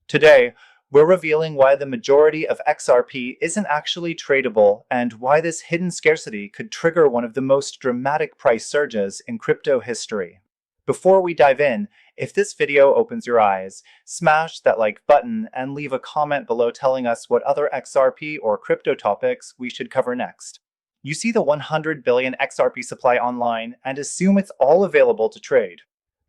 Today, we're revealing why the majority of XRP isn't actually tradable and why this hidden scarcity could trigger one of the most dramatic price surges in crypto history. Before we dive in, if this video opens your eyes, smash that like button and leave a comment below telling us what other XRP or crypto topics we should cover next. You see the 100 billion XRP supply online and assume it's all available to trade.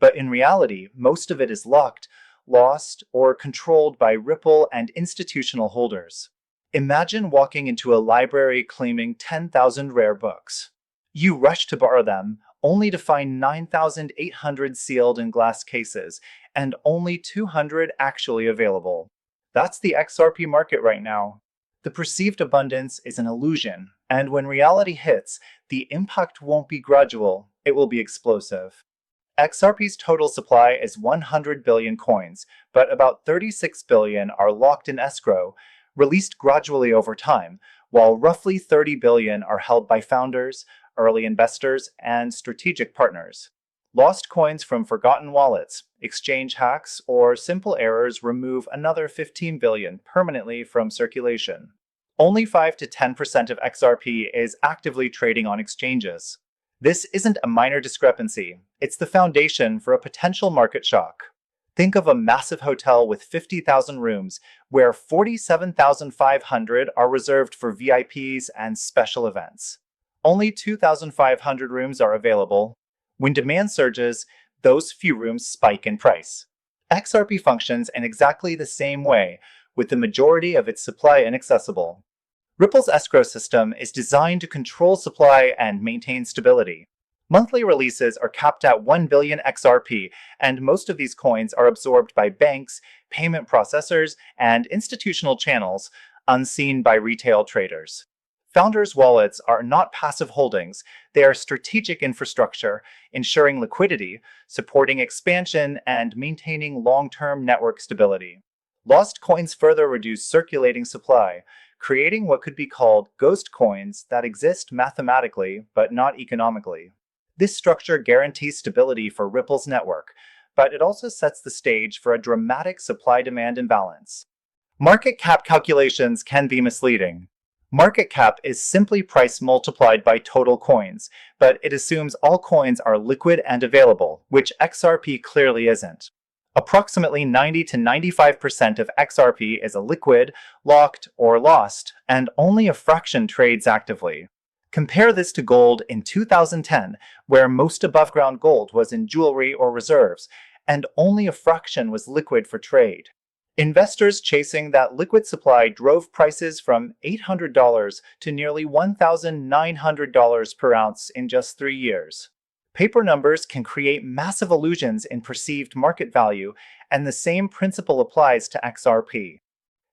But in reality, most of it is locked, lost, or controlled by Ripple and institutional holders. Imagine walking into a library claiming 10,000 rare books. You rush to borrow them, only to find 9,800 sealed in glass cases, and only 200 actually available. That's the XRP market right now. The perceived abundance is an illusion, and when reality hits, the impact won't be gradual, it will be explosive. XRP's total supply is 100 billion coins, but about 36 billion are locked in escrow, released gradually over time, while roughly 30 billion are held by founders, early investors, and strategic partners. Lost coins from forgotten wallets, exchange hacks, or simple errors remove another 15 billion permanently from circulation. Only 5 to 10% of XRP is actively trading on exchanges. This isn't a minor discrepancy, it's the foundation for a potential market shock. Think of a massive hotel with 50,000 rooms, where 47,500 are reserved for VIPs and special events. Only 2,500 rooms are available. When demand surges, those few rooms spike in price. XRP functions in exactly the same way, with the majority of its supply inaccessible. Ripple's escrow system is designed to control supply and maintain stability. Monthly releases are capped at 1 billion XRP, and most of these coins are absorbed by banks, payment processors, and institutional channels, unseen by retail traders. Founders' wallets are not passive holdings, they are strategic infrastructure, ensuring liquidity, supporting expansion, and maintaining long-term network stability. Lost coins further reduce circulating supply, creating what could be called ghost coins that exist mathematically but not economically. This structure guarantees stability for Ripple's network, but it also sets the stage for a dramatic supply-demand imbalance. Market cap calculations can be misleading. Market cap is simply price multiplied by total coins, but it assumes all coins are liquid and available, which XRP clearly isn't. Approximately 90 to 95% of XRP is illiquid, locked, or lost, and only a fraction trades actively. Compare this to gold in 2010, where most above-ground gold was in jewelry or reserves, and only a fraction was liquid for trade. Investors chasing that liquid supply drove prices from $800 to nearly $1,900 per ounce in just 3 years. Paper numbers can create massive illusions in perceived market value, and the same principle applies to XRP.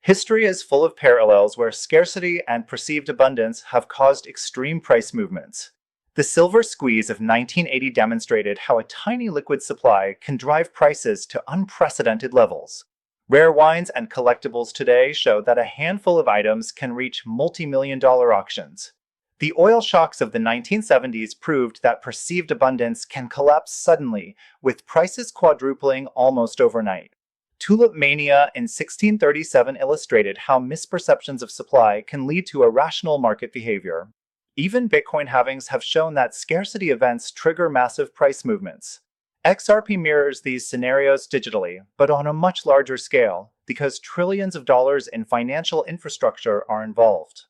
History is full of parallels where scarcity and perceived abundance have caused extreme price movements. The silver squeeze of 1980 demonstrated how a tiny liquid supply can drive prices to unprecedented levels. Rare wines and collectibles today show that a handful of items can reach multi-million-dollar auctions. The oil shocks of the 1970s proved that perceived abundance can collapse suddenly, with prices quadrupling almost overnight. Tulip mania in 1637 illustrated how misperceptions of supply can lead to irrational market behavior. Even Bitcoin halvings have shown that scarcity events trigger massive price movements. XRP mirrors these scenarios digitally, but on a much larger scale, because trillions of dollars in financial infrastructure are involved.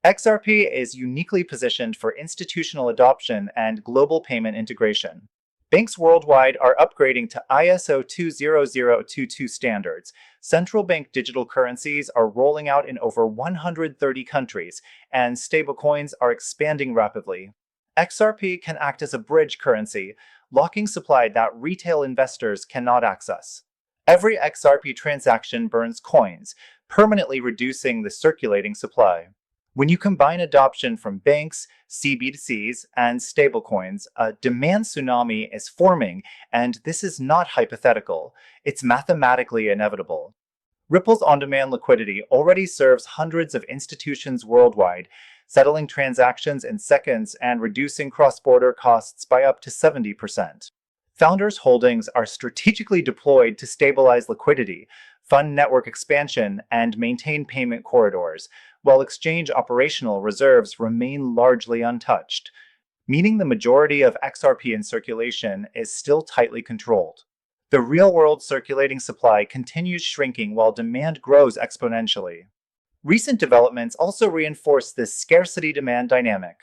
XRP is uniquely positioned for institutional adoption and global payment integration. Banks worldwide are upgrading to ISO 20022 standards. Central bank digital currencies are rolling out in over 130 countries, and stablecoins are expanding rapidly. XRP can act as a bridge currency, locking supply that retail investors cannot access. Every XRP transaction burns coins, permanently reducing the circulating supply. When you combine adoption from banks, CBDCs, and stablecoins, a demand tsunami is forming, and this is not hypothetical, it's mathematically inevitable. Ripple's on-demand liquidity already serves hundreds of institutions worldwide, settling transactions in seconds and reducing cross-border costs by up to 70%. Founders' holdings are strategically deployed to stabilize liquidity, fund network expansion, and maintain payment corridors, while exchange operational reserves remain largely untouched, meaning the majority of XRP in circulation is still tightly controlled. The real-world circulating supply continues shrinking while demand grows exponentially. Recent developments also reinforce this scarcity-demand dynamic.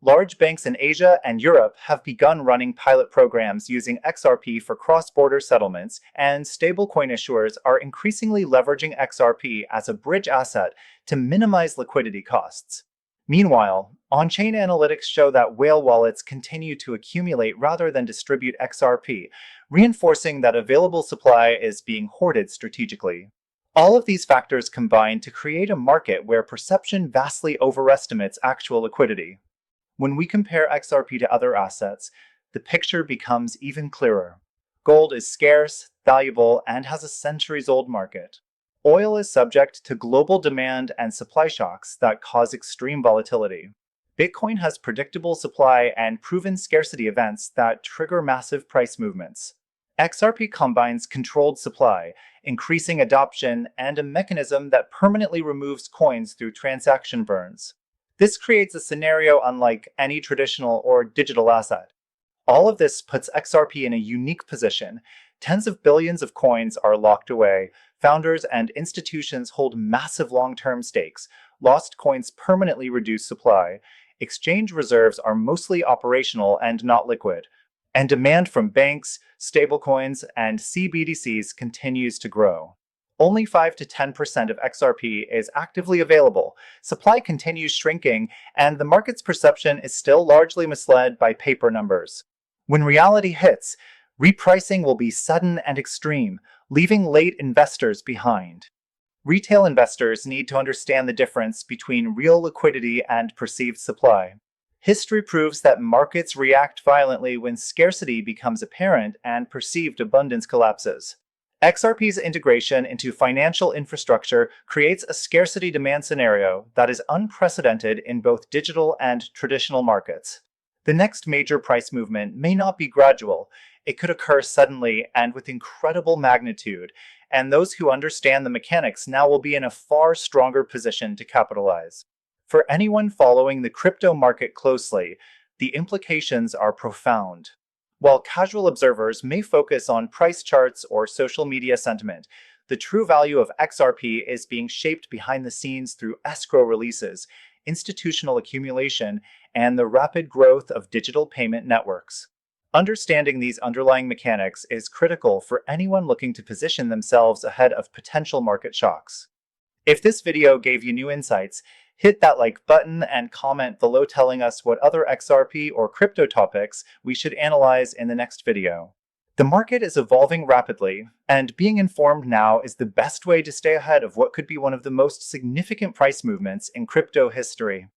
Large banks in Asia and Europe have begun running pilot programs using XRP for cross-border settlements, and stablecoin issuers are increasingly leveraging XRP as a bridge asset to minimize liquidity costs. Meanwhile, on-chain analytics show that whale wallets continue to accumulate rather than distribute XRP, reinforcing that available supply is being hoarded strategically. All of these factors combine to create a market where perception vastly overestimates actual liquidity. When we compare XRP to other assets, the picture becomes even clearer. Gold is scarce, valuable, and has a centuries-old market. Oil is subject to global demand and supply shocks that cause extreme volatility. Bitcoin has predictable supply and proven scarcity events that trigger massive price movements. XRP combines controlled supply, increasing adoption, and a mechanism that permanently removes coins through transaction burns. This creates a scenario unlike any traditional or digital asset. All of this puts XRP in a unique position. Tens of billions of coins are locked away. Founders and institutions hold massive long-term stakes. Lost coins permanently reduce supply. Exchange reserves are mostly operational and not liquid. And demand from banks, stablecoins, and CBDCs continues to grow. Only 5 to 10% of XRP is actively available, supply continues shrinking, and the market's perception is still largely misled by paper numbers. When reality hits, repricing will be sudden and extreme, leaving late investors behind. Retail investors need to understand the difference between real liquidity and perceived supply. History proves that markets react violently when scarcity becomes apparent and perceived abundance collapses. XRP's integration into financial infrastructure creates a scarcity-demand scenario that is unprecedented in both digital and traditional markets. The next major price movement may not be gradual. It could occur suddenly and with incredible magnitude, and those who understand the mechanics now will be in a far stronger position to capitalize. For anyone following the crypto market closely, the implications are profound. While casual observers may focus on price charts or social media sentiment, the true value of XRP is being shaped behind the scenes through escrow releases, institutional accumulation, and the rapid growth of digital payment networks. Understanding these underlying mechanics is critical for anyone looking to position themselves ahead of potential market shocks. If this video gave you new insights, hit that like button and comment below telling us what other XRP or crypto topics we should analyze in the next video. The market is evolving rapidly, and being informed now is the best way to stay ahead of what could be one of the most significant price movements in crypto history.